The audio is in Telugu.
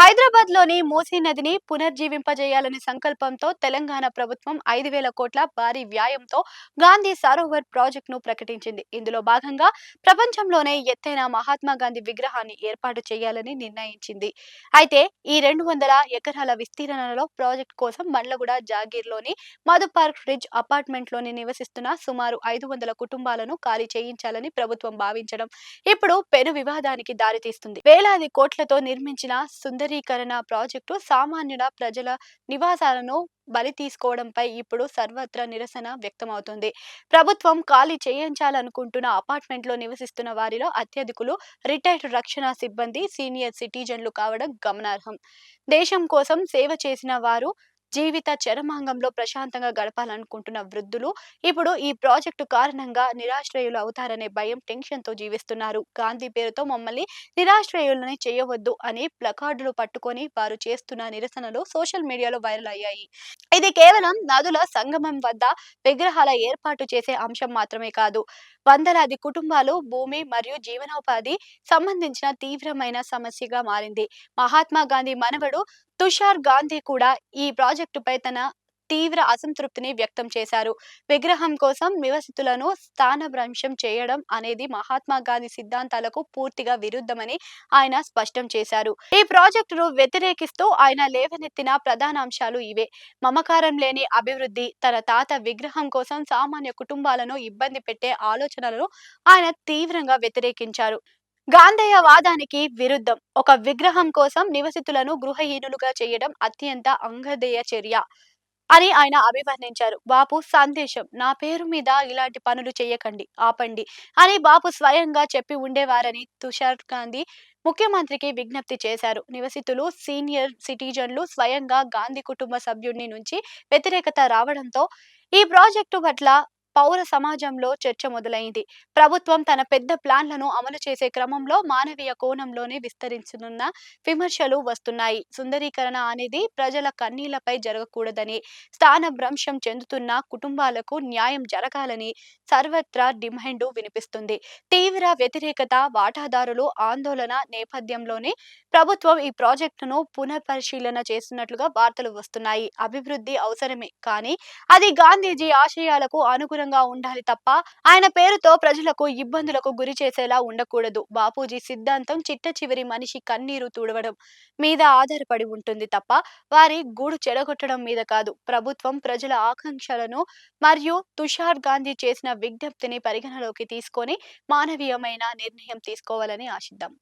హైదరాబాద్‌లోని మూసీ నదిని పునర్జీవింపజేయాలనే సంకల్పంతో తెలంగాణ ప్రభుత్వం 5,000 కోట్ల భారీ వ్యయంతో గాంధీ సరోవర్ ప్రాజెక్టును ప్రకటించింది. ఇందులో భాగంగా ప్రపంచంలోనే ఎత్తైన మహాత్మా గాంధీ విగ్రహాన్ని ఏర్పాటు చేయాలని నిర్ణయించింది. అయితే ఈ 200 ఎకరాల విస్తీర్ణంలో ప్రాజెక్టు కోసం బండ్లగూడ జాగీర్‌లోని మధు పార్క్ రిడ్జ్ అపార్ట్మెంట్‌లోని నివసిస్తున్న సుమారు 500 కుటుంబాలను ఖాళీ చేయించాలని ప్రభుత్వం భావించడం ఇప్పుడు పెను వివాదానికి దారితీస్తుంది. వేలాది కోట్లతో నిర్మించిన సుందరీకరణ ప్రాజెక్టు సామాన్యుల ప్రజల నివాసాలను బలి తీసుకోవడంపై ఇప్పుడు సర్వత్రా నిరసన వ్యక్తమవుతుంది. ప్రభుత్వం ఖాళీ చేయించాలనుకుంటున్న అపార్ట్మెంట్లో నివసిస్తున్న వారిలో అత్యధికులు రిటైర్డ్ రక్షణ సిబ్బంది, సీనియర్ సిటిజన్లు కావడం గమనార్హం. దేశం కోసం సేవ చేసిన వారు జీవిత చరమాంగంలో ప్రశాంతంగా గడపాలనుకుంటున్న వృద్ధులు ఇప్పుడు ఈ ప్రాజెక్టు కారణంగా నిరాశ్రయులు అవుతారనే భయం, టెన్షన్తో జీవిస్తున్నారు. గాంధీ పేరుతో మమ్మల్ని నిరాశ్రయులని చేయవద్దు అని ప్లకార్డులు పట్టుకొని వారు చేస్తున్న నిరసనలు సోషల్ మీడియాలో వైరల్ అయ్యాయి. ఇది కేవలం నదుల సంగమం వద్ద విగ్రహాల ఏర్పాటు చేసే అంశం మాత్రమే కాదు. వందలాది కుటుంబాలు, భూమి మరియు జీవనోపాధి సంబంధించిన తీవ్రమైన సమస్యగా మారింది. మహాత్మా గాంధీ మనవడు తుషార్ గాంధీ కూడా ఈ ప్రాజెక్టుపై తన తీవ్ర అసంతృప్తిని వ్యక్తం చేశారు. విగ్రహం కోసం నివాసితులను స్థానభ్రంశం చేయడం అనేది మహాత్మా గాంధీ సిద్ధాంతాలకు పూర్తిగా విరుద్ధమని ఆయన స్పష్టం చేశారు. ఈ ప్రాజెక్టును వ్యతిరేకిస్తూ ఆయన లేవనెత్తిన ప్రధాన అంశాలు ఇవే: మమకారం లేని అభివృద్ధి. తన తాత విగ్రహం కోసం సామాన్య కుటుంబాలను ఇబ్బంది పెట్టే ఆలోచనలను ఆయన తీవ్రంగా వ్యతిరేకించారు. గాంధేయ వాదానికి విరుద్ధం. ఒక విగ్రహం కోసం నివసితులను గృహహీనులుగా చేయడం అత్యంత అంగదేయ చర్య అని ఆయన అభివర్ణించారు. బాపు సందేశం: నా పేరు మీద ఇలాంటి పనులు చేయకండి, ఆపండి అని బాపు స్వయంగా చెప్పి ఉండేవారని తుషార్ గాంధీ ముఖ్యమంత్రికి విజ్ఞప్తి చేశారు. నివసితులు, సీనియర్ సిటిజన్లు స్వయంగా గాంధీ కుటుంబ సభ్యుడి నుంచి వ్యతిరేకత రావడంతో ఈ ప్రాజెక్టు పట్ల పౌర సమాజంలో చర్చ మొదలైంది. ప్రభుత్వం తన పెద్ద ప్లాన్లను అమలు చేసే క్రమంలో మానవీయ కోణంలోనే విస్తరించనున్న విమర్శలు వస్తున్నాయి. సుందరీకరణ అనేది ప్రజల కన్నీళ్లపై జరగకూడదని, స్థానభ్రంశం చెందుతున్న కుటుంబాలకు న్యాయం జరగాలని సర్వత్రా డిమాండ్ వినిపిస్తుంది. తీవ్ర వ్యతిరేకత, వాటాదారులు ఆందోళన నేపథ్యంలోనే ప్రభుత్వం ఈ ప్రాజెక్టును పునఃపరిశీలన చేస్తున్నట్లుగా వార్తలు వస్తున్నాయి. అభివృద్ధి అవసరమే, కానీ అది గాంధీజీ ఆశయాలకు అనుగుణంగా ఉండాలి తప్ప ఆయన పేరుతో ప్రజలకు ఇబ్బందులకు గురి చేసేలా ఉండకూడదు. బాపూజీ సిద్ధాంతం చిట్ట చివరి మనిషి కన్నీరు తుడవడం మీద ఆధారపడి ఉంటుంది తప్ప వారి గూడు చెడగొట్టడం మీద కాదు. ప్రభుత్వం ప్రజల ఆకాంక్షలను మరియు తుషార్ గాంధీ చేసిన విజ్ఞప్తిని పరిగణలోకి తీసుకొని మానవీయమైన నిర్ణయం తీసుకోవాలని ఆశిద్దాం.